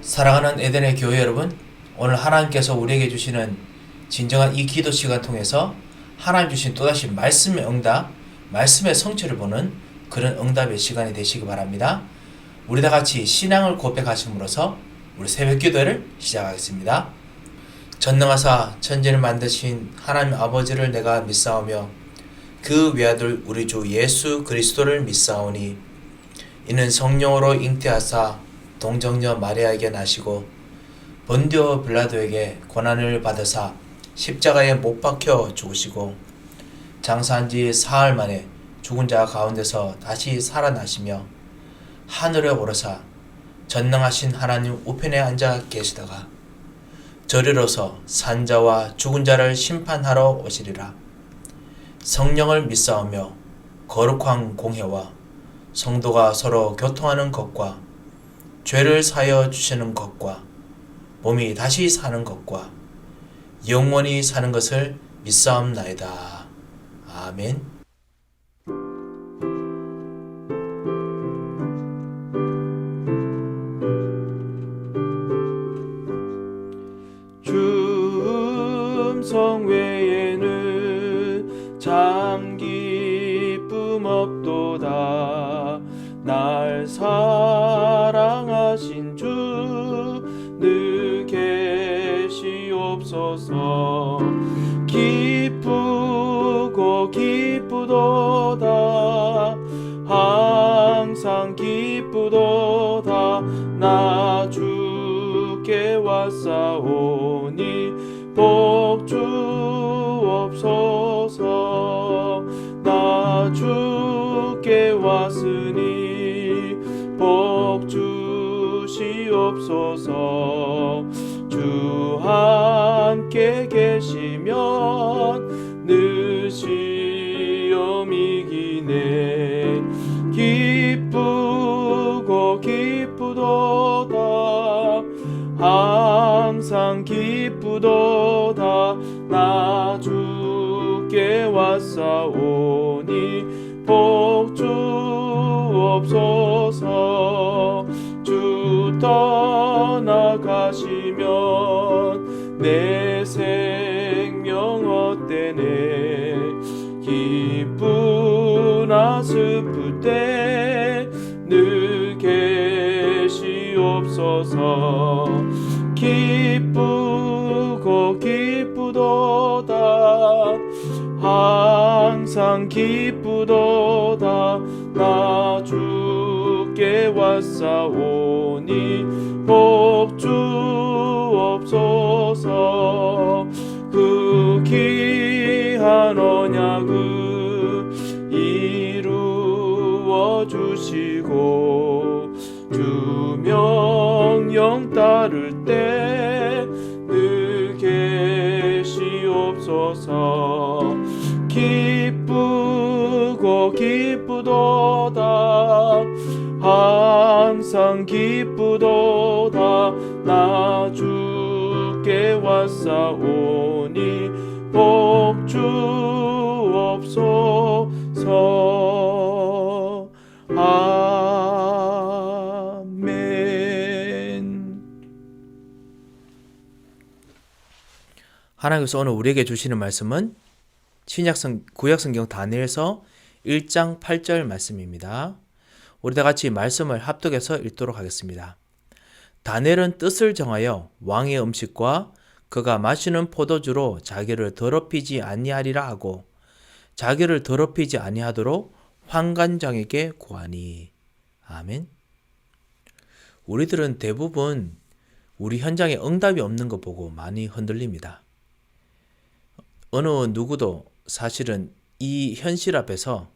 사랑하는 에덴의 교회 여러분, 오늘 하나님께서 우리에게 주시는 진정한 이 기도 시간 통해서 하나님 주신 또다시 말씀의 응답, 말씀의 성취를 보는 그런 응답의 시간이 되시기 바랍니다. 우리 다 같이 신앙을 고백하심으로써 우리 새벽 기도를 시작하겠습니다. 전능하사 천지를 만드신 하나님 아버지를 내가 믿사오며 그 외아들 우리 주 예수 그리스도를 믿사오니 이는 성령으로 잉태하사 동정녀 마리아에게 나시고 본디오 빌라도에게 고난을 받으사 십자가에 못 박혀 죽으시고 장사한 지 사흘 만에 죽은 자 가운데서 다시 살아나시며 하늘에 오르사 전능하신 하나님 우편에 앉아 계시다가 저리로서 산자와 죽은 자를 심판하러 오시리라. 성령을 믿사오며 거룩한 공회와 성도가 서로 교통하는 것과 죄를 사여 주시는 것과 몸이 다시 사는 것과 영원히 사는 것을 믿사옵나이다. 아멘. 주 음성 외에는 참 기쁨 없도다. 날 사랑하신 주 늘 계시옵소서. 기쁘고 기쁘도다. 항상 기쁘도다. 나 주께 왔사오니 복 주옵소서. 나 주께 왔으니 복 주시옵소서. 주 함께 계시면 늘 시험 이기네. 기쁘고 기쁘도다. 항상 기쁘도다. 나 주께 왔사오니 복 주옵소서. 주 떠나가시면 내 생명 헛되네. 기쁘나 슬플 때 늘 계시옵소서. 기쁘고 기쁘도다. 항상 기쁘도다. 나 주께 왔사오니 복 주옵소서. 그 귀한 언약을 이루어 주시고 주 명령 따를 때 늘 계시옵소서. 기쁘고 기쁘도다. 항상 기쁘도다. 나 주께 왔사오니 복 주옵소서. 아멘. 하나님께서 오늘 우리에게 주시는 말씀은 구약성경 다니엘서 1장 8절 말씀입니다. 우리 다 같이 말씀을 합독해서 읽도록 하겠습니다. 다니엘은 뜻을 정하여 왕의 음식과 그가 마시는 포도주로 자기를 더럽히지 아니하리라 하고 자기를 더럽히지 아니하도록 환관장에게 구하니. 아멘. 우리들은 대부분 우리 현장에 응답이 없는 거 보고 많이 흔들립니다. 어느 누구도 사실은 이 현실 앞에서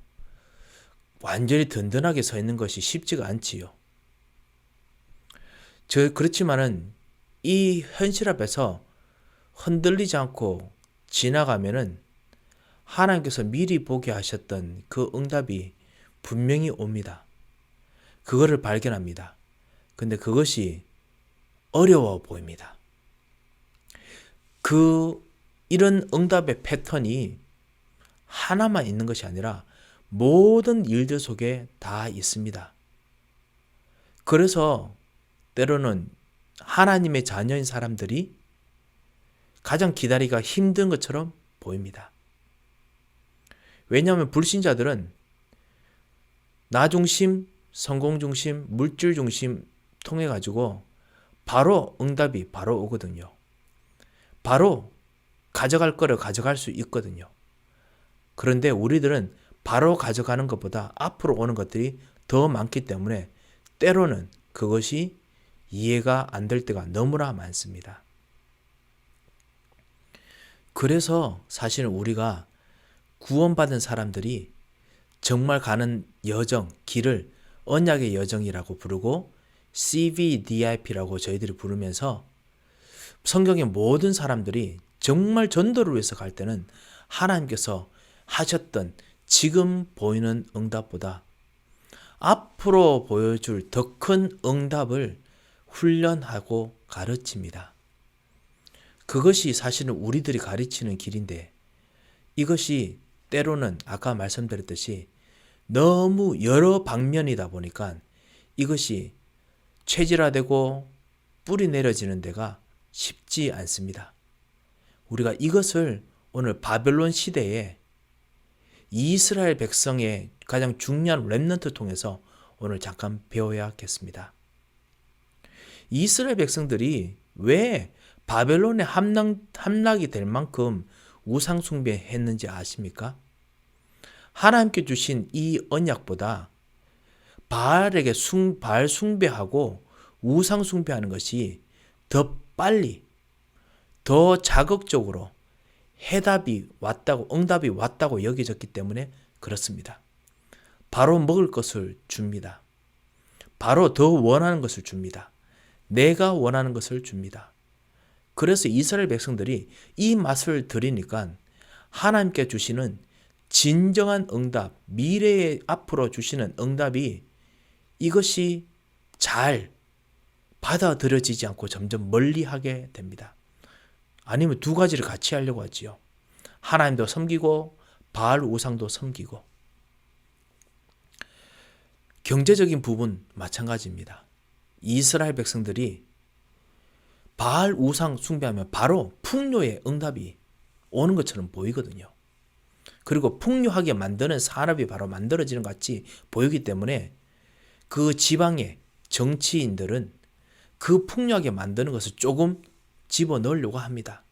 완전히 든든하게 서 있는 것이 쉽지가 않지요. 그렇지만은 이 현실 앞에서 흔들리지 않고 지나가면은 하나님께서 미리 보게 하셨던 그 응답이 분명히 옵니다. 그거를 발견합니다. 근데 그것이 어려워 보입니다. 이런 응답의 패턴이 하나만 있는 것이 아니라 모든 일들 속에 다 있습니다. 그래서 때로는 하나님의 자녀인 사람들이 가장 기다리기가 힘든 것처럼 보입니다. 왜냐하면 불신자들은 나 중심, 성공 중심, 물질 중심 통해 가지고 바로 응답이 바로 오거든요. 바로 가져갈 거를 가져갈 수 있거든요. 그런데 우리들은 바로 가져가는 것보다 앞으로 오는 것들이 더 많기 때문에 때로는 그것이 이해가 안 될 때가 너무나 많습니다. 그래서 사실은 우리가 구원받은 사람들이 정말 가는 여정, 길을 언약의 여정이라고 부르고 CVDIP라고 저희들이 부르면서 성경의 모든 사람들이 정말 전도를 위해서 갈 때는 하나님께서 하셨던 지금 보이는 응답보다 앞으로 보여줄 더 큰 응답을 훈련하고 가르칩니다. 그것이 사실은 우리들이 가르치는 길인데 이것이 때로는 아까 말씀드렸듯이 너무 여러 방면이다 보니까 이것이 체질화되고 뿌리 내려지는 데가 쉽지 않습니다. 우리가 이것을 오늘 바벨론 시대에 이스라엘 백성의 가장 중요한 렘넌트 통해서 오늘 잠깐 배워야겠습니다. 이스라엘 백성들이 왜 바벨론에 함락이 될 만큼 우상 숭배했는지 아십니까? 하나님께 주신 이 언약보다 바알에게 바알 숭배하고 우상 숭배하는 것이 더 빨리, 더 자극적으로 응답이 왔다고 여겨졌기 때문에 그렇습니다. 바로 먹을 것을 줍니다. 바로 더 원하는 것을 줍니다. 내가 원하는 것을 줍니다. 그래서 이스라엘 백성들이 이 맛을 들으니까 하나님께 주시는 진정한 응답, 미래에 앞으로 주시는 응답이 이것이 잘 받아들여지지 않고 점점 멀리하게 됩니다. 아니면 두 가지를 같이 하려고 하지요. 하나님도 섬기고 바알 우상도 섬기고. 경제적인 부분 마찬가지입니다. 이스라엘 백성들이 바알 우상 숭배하면 바로 풍요의 응답이 오는 것처럼 보이거든요. 그리고 풍요하게 만드는 산업이 바로 만들어지는 것 같이 보이기 때문에 그 지방의 정치인들은 그 풍요하게 만드는 것을 조금 집어넣으려고 합니다.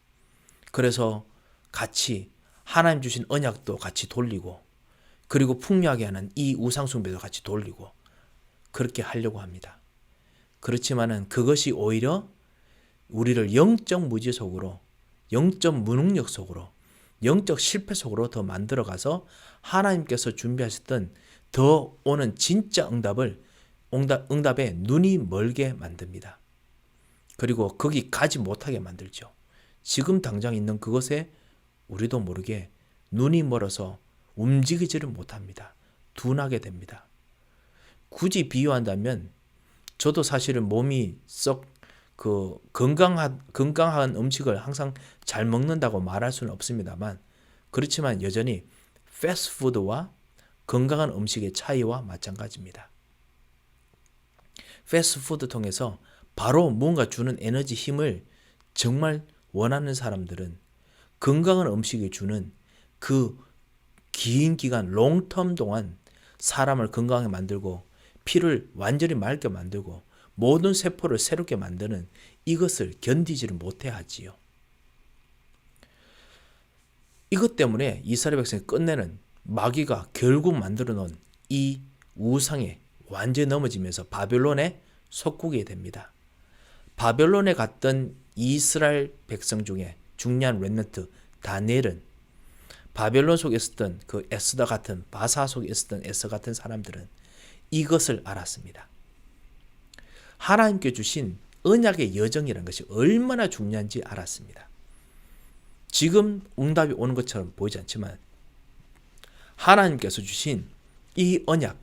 그래서 같이 하나님 주신 언약도 같이 돌리고 그리고 풍요하게 하는 이 우상숭배도 같이 돌리고 그렇게 하려고 합니다. 그렇지만은 그것이 오히려 우리를 영적 무지 속으로, 영적 무능력 속으로, 영적 실패 속으로 더 만들어가서 하나님께서 준비하셨던 더 오는 진짜 응답에 눈이 멀게 만듭니다. 그리고 거기 가지 못하게 만들죠. 지금 당장 있는 그것에 우리도 모르게 눈이 멀어서 움직이지를 못합니다. 둔하게 됩니다. 굳이 비유한다면 저도 사실은 몸이 썩 건강한 음식을 항상 잘 먹는다고 말할 수는 없습니다만 그렇지만 여전히 패스트푸드와 건강한 음식의 차이와 마찬가지입니다. 패스트푸드 통해서 바로 뭔가 주는 에너지 힘을 정말 원하는 사람들은 건강한 음식이 주는 그 긴 기간 롱텀 동안 사람을 건강하게 만들고 피를 완전히 맑게 만들고 모든 세포를 새롭게 만드는 이것을 견디지를 못해 하지요. 이것 때문에 이스라엘 백성이 끝내는 마귀가 결국 만들어 놓은 이 우상에 완전히 넘어지면서 바벨론에 속국이 됩니다. 바벨론에 갔던 이스라엘 백성 중에 중요한 렘넌트 다니엘은 바벨론 속에 있었던 그 에스더 같은 바사 속에 있었던 에스더 같은 사람들은 이것을 알았습니다. 하나님께 주신 언약의 여정이라는 것이 얼마나 중요한지 알았습니다. 지금 응답이 오는 것처럼 보이지 않지만 하나님께서 주신 이 언약,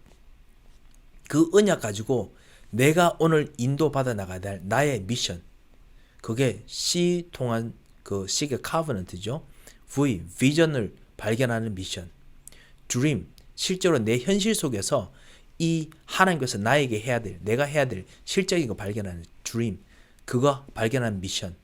그 언약 가지고 내가 오늘 인도받아 나가야 될 나의 미션, 그게 C 통한 그 C가 카버넌트죠. V, 비전을 발견하는 미션. 드림, 실제로 내 현실 속에서 이 하나님께서 나에게 해야 될, 내가 해야 될 실적인 거 발견하는 드림. 그거 발견한 미션,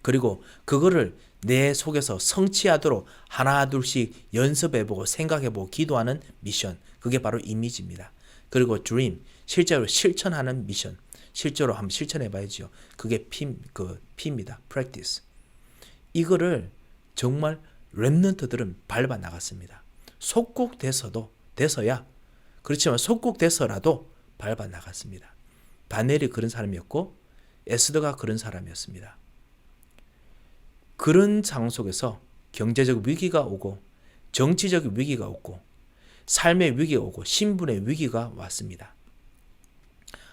그리고 그거를 내 속에서 성취하도록 하나 둘씩 연습해보고 생각해보고 기도하는 미션, 그게 바로 이미지입니다. 그리고 dream, 실제로 실천하는 미션, 실제로 한번 실천해봐야죠. 그게 P입니다. practice. 이거를 정말 렘넌트들은 밟아 나갔습니다. 돼서야, 그렇지만 속국돼서라도 밟아 나갔습니다. 다니엘이 그런 사람이었고 에스더가 그런 사람이었습니다. 그런 상황 속에서 경제적 위기가 오고 정치적 위기가 오고 삶의 위기가 오고 신분의 위기가 왔습니다.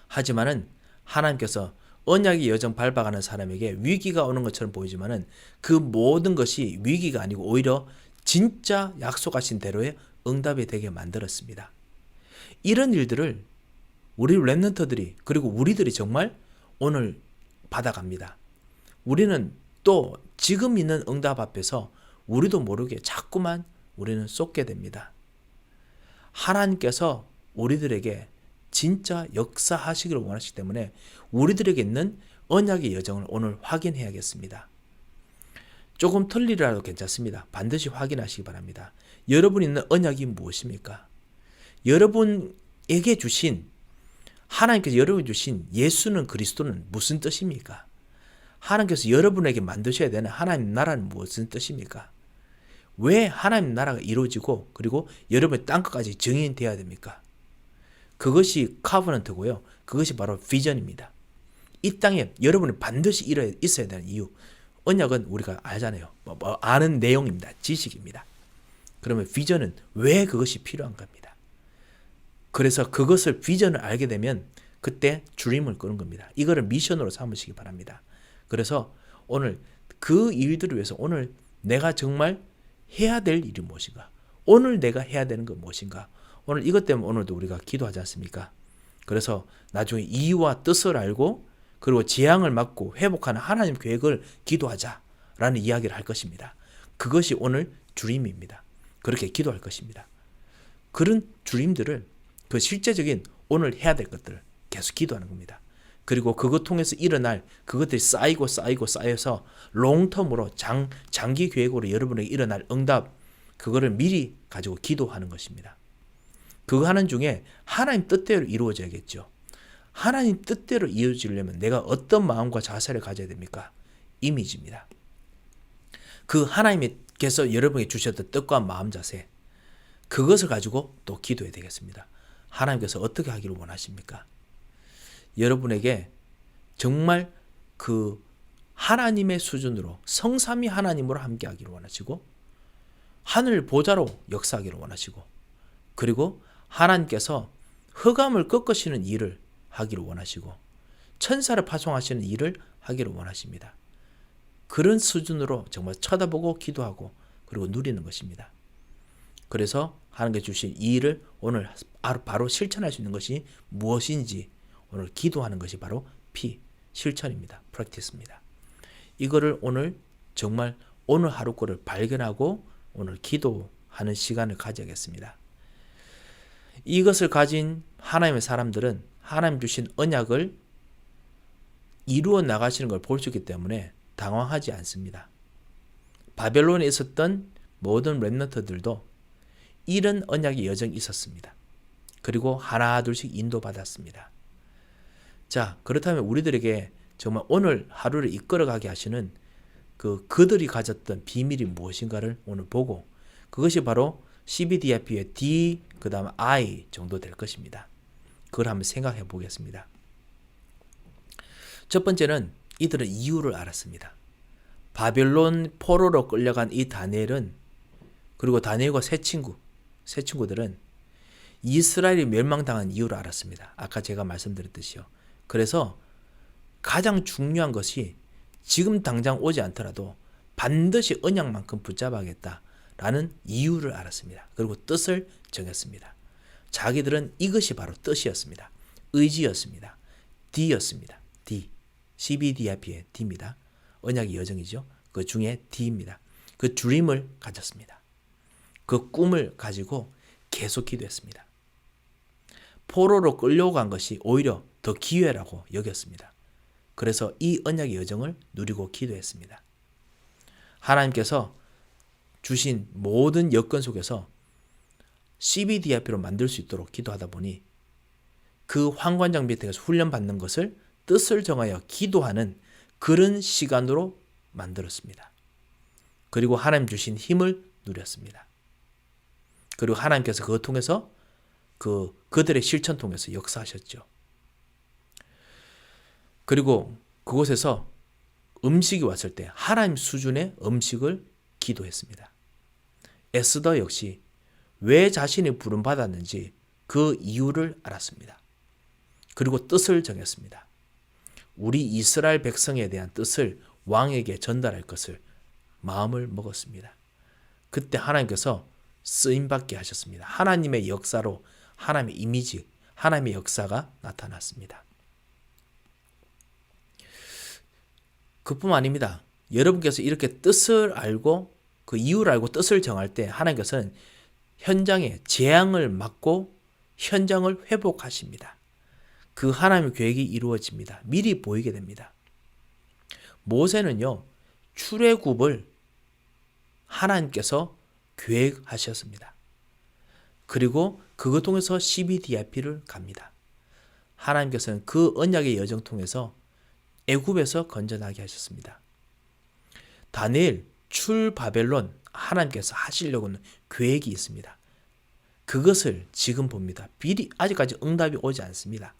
하지만은 하나님께서 언약의 여정 밟아가는 사람에게 위기가 오는 것처럼 보이지만은 그 모든 것이 위기가 아니고 오히려 진짜 약속하신 대로의 응답이 되게 만들었습니다. 이런 일들을 우리 렘넌트들이 그리고 우리들이 정말 오늘 받아갑니다. 우리는 또 지금 있는 응답 앞에서 우리도 모르게 자꾸만 우리는 쏟게 됩니다. 하나님께서 우리들에게 진짜 역사하시기를 원하시기 때문에 우리들에게 있는 언약의 여정을 오늘 확인해야겠습니다. 조금 틀리더라도 괜찮습니다. 반드시 확인하시기 바랍니다. 여러분이 있는 언약이 무엇입니까? 여러분에게 주신 하나님께서 여러분에게 주신 예수는 그리스도는 무슨 뜻입니까? 하나님께서 여러분에게 만드셔야 되는 하나님 나라는 무슨 뜻입니까? 왜 하나님 나라가 이루어지고 그리고 여러분의 땅끝까지 증인되어야 됩니까? 그것이 카버넌트고요. 그것이 바로 비전입니다. 이 땅에 여러분이 반드시 있어야 되는 이유. 언약은 우리가 알잖아요. 아는 내용입니다. 지식입니다. 그러면 비전은 왜 그것이 필요한 겁니다. 그래서 그것을 비전을 알게 되면 그때 주림을 끄는 겁니다. 이거를 미션으로 삼으시기 바랍니다. 그래서 오늘 그 일들을 위해서 오늘 내가 정말 해야 될 일이 무엇인가? 오늘 내가 해야 되는 건 무엇인가? 오늘 이것 때문에 오늘도 우리가 기도하지 않습니까? 그래서 나중에 이유와 뜻을 알고 그리고 재앙을 막고 회복하는 하나님 계획을 기도하자라는 이야기를 할 것입니다. 그것이 오늘 주림입니다. 그렇게 기도할 것입니다. 그런 주림들을 그 실제적인 오늘 해야 될 것들을 계속 기도하는 겁니다. 그리고 그것 통해서 일어날 그것들이 쌓여서 롱텀으로 장기 계획으로 여러분에게 일어날 응답, 그거를 미리 가지고 기도하는 것입니다. 그거 하는 중에 하나님 뜻대로 이루어져야겠죠. 하나님 뜻대로 이루어지려면 내가 어떤 마음과 자세를 가져야 됩니까? 이미지입니다. 그 하나님께서 여러분에게 주셨던 뜻과 마음 자세, 그것을 가지고 또 기도해야 되겠습니다. 하나님께서 어떻게 하기를 원하십니까? 여러분에게 정말 그 하나님의 수준으로 성삼위 하나님으로 함께 하기를 원하시고 하늘 보좌로 역사하기를 원하시고 그리고 하나님께서 흑암을 꺾으시는 일을 하기를 원하시고 천사를 파송하시는 일을 하기를 원하십니다. 그런 수준으로 정말 쳐다보고 기도하고 그리고 누리는 것입니다. 그래서 하나님께 주신 이 일을 오늘 바로 실천할 수 있는 것이 무엇인지 오늘 기도하는 것이 바로 실천입니다. 프랙티스입니다. 이거를 오늘 정말 오늘 하루 거를 발견하고 오늘 기도하는 시간을 가져야겠습니다. 이것을 가진 하나님의 사람들은 하나님 주신 언약을 이루어 나가시는 걸 볼 수 있기 때문에 당황하지 않습니다. 바벨론에 있었던 모든 렘넌트들도 이런 언약의 여정이 있었습니다. 그리고 하나 둘씩 인도받았습니다. 자, 그렇다면 우리들에게 정말 오늘 하루를 이끌어가게 하시는 그들이 가졌던 비밀이 무엇인가를 오늘 보고 그것이 바로 CBDIP의 D 그 다음 I 정도 될 것입니다. 그걸 한번 생각해 보겠습니다. 첫 번째는 이들은 이유를 알았습니다. 바벨론 포로로 끌려간 이 다니엘은 그리고 다니엘과 세 친구들은 이스라엘이 멸망당한 이유를 알았습니다. 아까 제가 말씀드렸듯이요. 그래서 가장 중요한 것이 지금 당장 오지 않더라도 반드시 언약만큼 붙잡아야겠다라는 이유를 알았습니다. 그리고 뜻을 정했습니다. 자기들은 이것이 바로 뜻이었습니다. 의지였습니다. D였습니다. D. CBDIP의 D입니다. 언약의 여정이죠. 그 중에 D입니다. 그 드림을 가졌습니다. 그 꿈을 가지고 계속 기도했습니다. 포로로 끌려간 것이 오히려 더 기회라고 여겼습니다. 그래서 이 언약의 여정을 누리고 기도했습니다. 하나님께서 주신 모든 여건 속에서 CBDIP로 만들 수 있도록 기도하다 보니 그 황관장 밑에서 훈련받는 것을 뜻을 정하여 기도하는 그런 시간으로 만들었습니다. 그리고 하나님 주신 힘을 누렸습니다. 그리고 하나님께서 그것 통해서 그들의 실천 통해서 역사하셨죠. 그리고 그곳에서 음식이 왔을 때 하나님 수준의 음식을 기도했습니다. 에스더 역시 왜 자신이 부름받았는지 그 이유를 알았습니다. 그리고 뜻을 정했습니다. 우리 이스라엘 백성에 대한 뜻을 왕에게 전달할 것을 마음을 먹었습니다. 그때 하나님께서 쓰임받게 하셨습니다. 하나님의 역사로 하나님의 이미지, 하나님의 역사가 나타났습니다. 그뿐만 아닙니다. 여러분께서 이렇게 뜻을 알고 그 이유를 알고 뜻을 정할 때 하나님께서는 현장에 재앙을 막고 현장을 회복하십니다. 그 하나님의 계획이 이루어집니다. 미리 보이게 됩니다. 모세는요, 출애굽을 하나님께서 계획하셨습니다. 그리고 그것 통해서 CBDIP를 갑니다. 하나님께서는 그 언약의 여정 통해서 애굽에서 건져나게 하셨습니다. 다니엘 출바벨론 하나님께서 하시려고는 계획이 있습니다. 그것을 지금 봅니다. 비리 아직까지 응답이 오지 않습니다.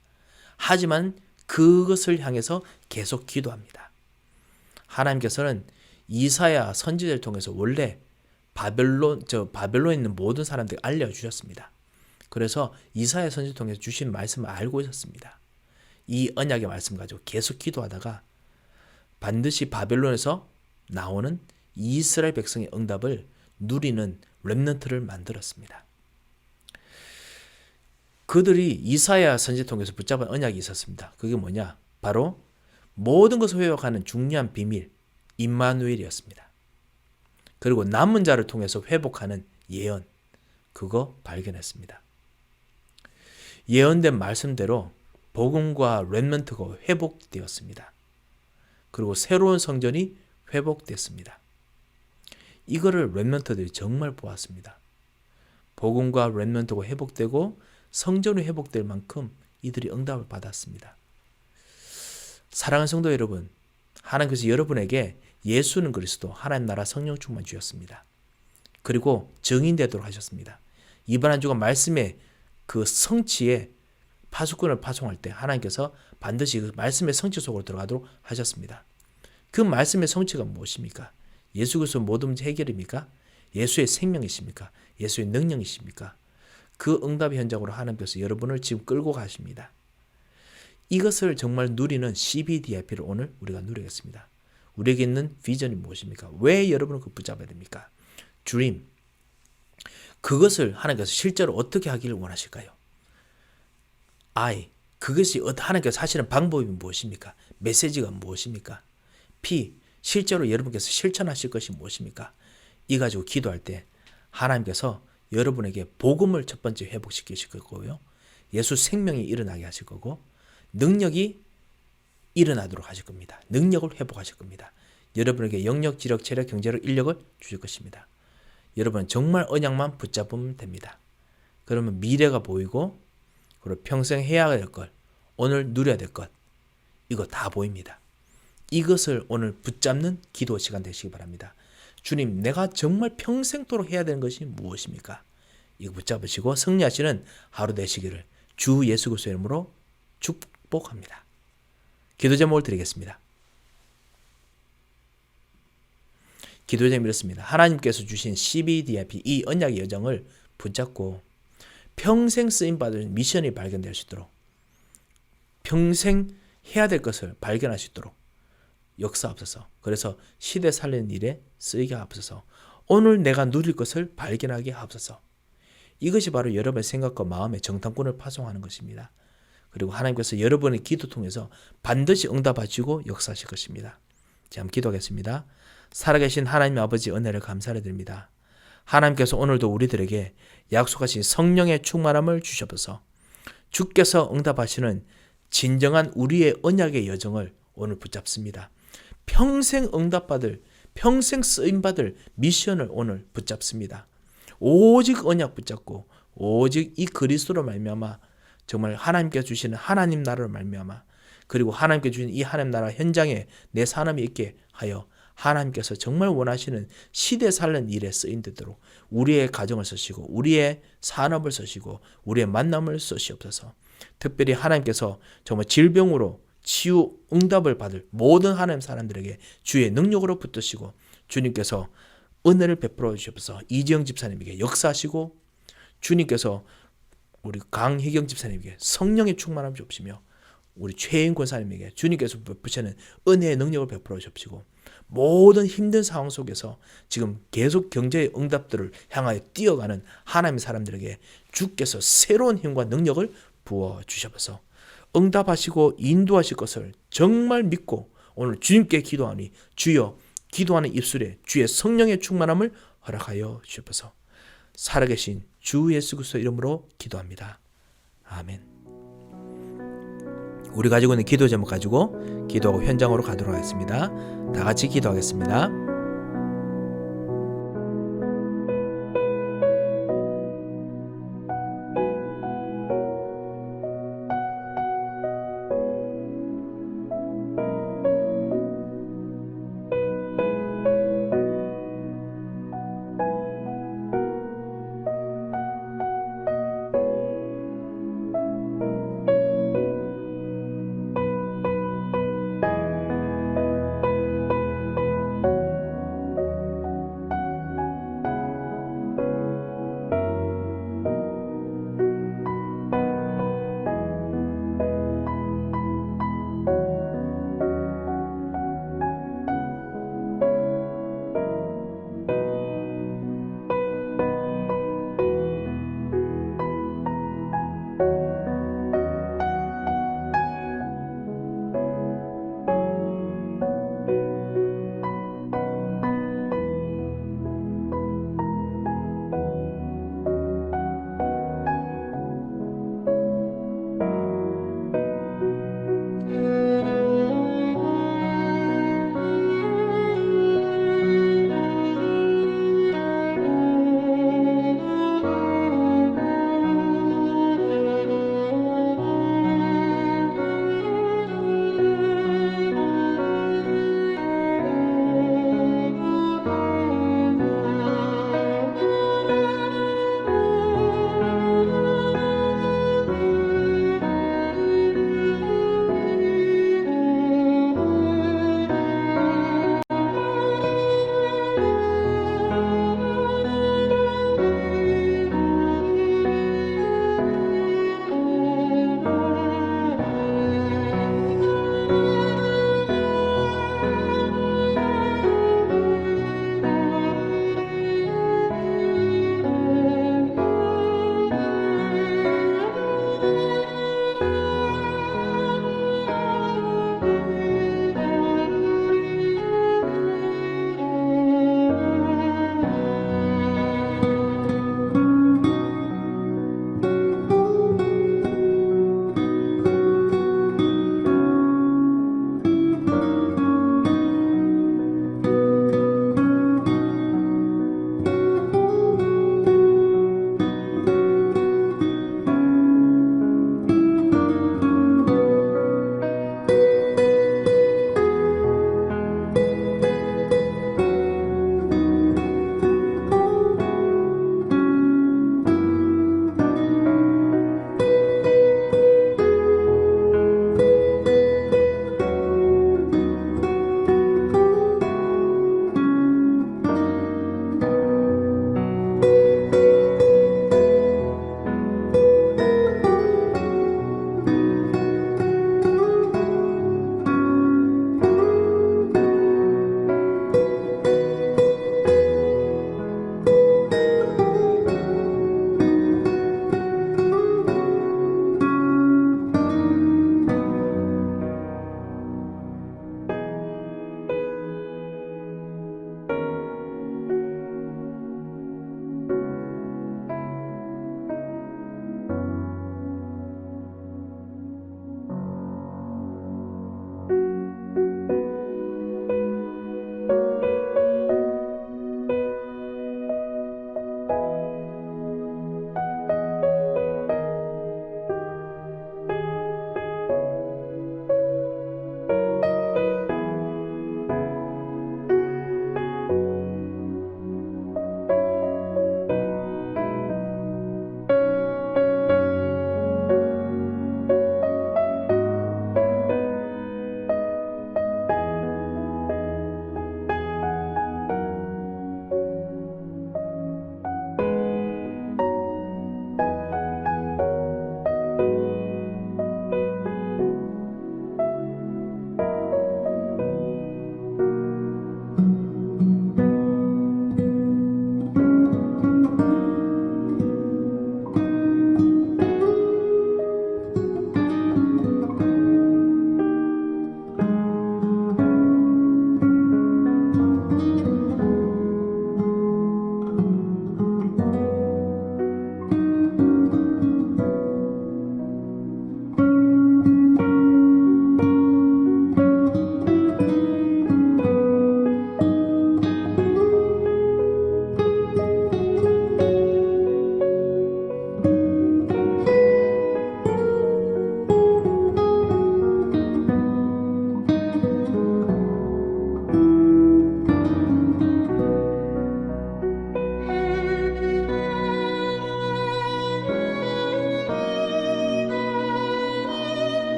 하지만 그것을 향해서 계속 기도합니다. 하나님께서는 이사야 선지자를 통해서 원래 바벨론에 있는 모든 사람들에게 알려주셨습니다. 그래서 이사야 선지자를 통해서 주신 말씀을 알고 있었습니다. 이 언약의 말씀 가지고 계속 기도하다가 반드시 바벨론에서 나오는 이스라엘 백성의 응답을 누리는 렘넌트를 만들었습니다. 그들이 이사야 선지자 통해서 붙잡은 언약이 있었습니다. 그게 뭐냐? 바로 모든 것을 회복하는 중요한 비밀, 임마누엘이었습니다. 그리고 남은 자를 통해서 회복하는 예언, 그거 발견했습니다. 예언된 말씀대로 복음과 렘넌트가 회복되었습니다. 그리고 새로운 성전이 회복됐습니다. 이거를 렘넌트들이 정말 보았습니다. 복음과 렘넌트가 회복되고 성전이 회복될 만큼 이들이 응답을 받았습니다. 사랑하는 성도 여러분, 하나님께서 여러분에게 예수는 그리스도 하나님 나라 성령 충만 주셨습니다. 그리고 증인되도록 하셨습니다. 이번 한 주간 말씀의 그 성취에 파수꾼을 파송할 때 하나님께서 반드시 그 말씀의 성취 속으로 들어가도록 하셨습니다. 그 말씀의 성취가 무엇입니까? 예수 그리스도 모든 문제 해결입니까? 예수의 생명이십니까? 예수의 능력이십니까? 그 응답의 현장으로 하나님께서 여러분을 지금 끌고 가십니다. 이것을 정말 누리는 CBDIP를 오늘 우리가 누리겠습니다. 우리에게 있는 비전이 무엇입니까? 왜 여러분은 그 붙잡아야 됩니까? Dream. 그것을 하나님께서 실제로 어떻게 하기를 원하실까요? I. 그것이 하나님께서 하시는 방법이 무엇입니까? 메시지가 무엇입니까? P. 실제로 여러분께서 실천하실 것이 무엇입니까? 이 가지고 기도할 때 하나님께서 여러분에게 복음을 첫 번째 회복시키실 거고요. 예수 생명이 일어나게 하실 거고 능력이 일어나도록 하실 겁니다. 능력을 회복하실 겁니다. 여러분에게 영역, 지력, 체력, 경제력, 인력을 주실 것입니다. 여러분 정말 언약만 붙잡으면 됩니다. 그러면 미래가 보이고 그리고 평생 해야 될 것, 오늘 누려야 될 것, 이거 다 보입니다. 이것을 오늘 붙잡는 기도 시간 되시기 바랍니다. 주님, 내가 정말 평생도록 해야 되는 것이 무엇입니까? 이거 붙잡으시고 승리하시는 하루 되시기를 주 예수 그리스도의 이름으로 축복합니다. 기도 제목을 드리겠습니다. 기도 제목이 이렇습니다. 하나님께서 주신 CBDIP 이 언약의 여정을 붙잡고 평생 쓰임받을 미션이 발견될 수 있도록 평생 해야 될 것을 발견할 수 있도록 역사하옵소서. 그래서 시대 살리는 일에 쓰이게 하옵소서. 오늘 내가 누릴 것을 발견하게 하옵소서. 이것이 바로 여러분의 생각과 마음의 정탐꾼을 파송하는 것입니다. 그리고 하나님께서 여러분의 기도 통해서 반드시 응답하시고 역사하실 것입니다. 자, 한번 기도하겠습니다. 살아계신 하나님 아버지 은혜를 감사를 드립니다. 하나님께서 오늘도 우리들에게 약속하신 성령의 충만함을 주셔서 주께서 응답하시는 진정한 우리의 언약의 여정을 오늘 붙잡습니다. 평생 응답받을, 평생 쓰임받을 미션을 오늘 붙잡습니다. 오직 언약 붙잡고 오직 이 그리스도로 말미암아 정말 하나님께서 주시는 하나님 나라로 말미암아 그리고 하나님께서 주신 이 하나님 나라 현장에 내 삶이 있게 하여 하나님께서 정말 원하시는 시대 살는 일에 쓰임되도록 우리의 가정을 쓰시고 우리의 산업을 쓰시고 우리의 만남을 쓰시옵소서. 특별히 하나님께서 정말 질병으로 치유 응답을 받을 모든 하나님 사람들에게 주의 능력으로 붙드시고 주님께서 은혜를 베풀어 주시옵소서. 이지영 집사님에게 역사하시고 주님께서 우리 강희경 집사님에게 성령의 충만함을 주시며 우리 최인 권사님에게 주님께서 베푸시는 은혜의 능력을 베풀어 주시고 모든 힘든 상황 속에서 지금 계속 경제의 응답들을 향하여 뛰어가는 하나님의 사람들에게 주께서 새로운 힘과 능력을 부어주셔서 응답하시고 인도하실 것을 정말 믿고 오늘 주님께 기도하니 주여 기도하는 입술에 주의 성령의 충만함을 허락하여 주옵소서. 살아계신 주 예수 그리스도 이름으로 기도합니다. 아멘. 우리 가지고 있는 기도 제목 가지고 기도하고 현장으로 가도록 하겠습니다. 다 같이 기도하겠습니다.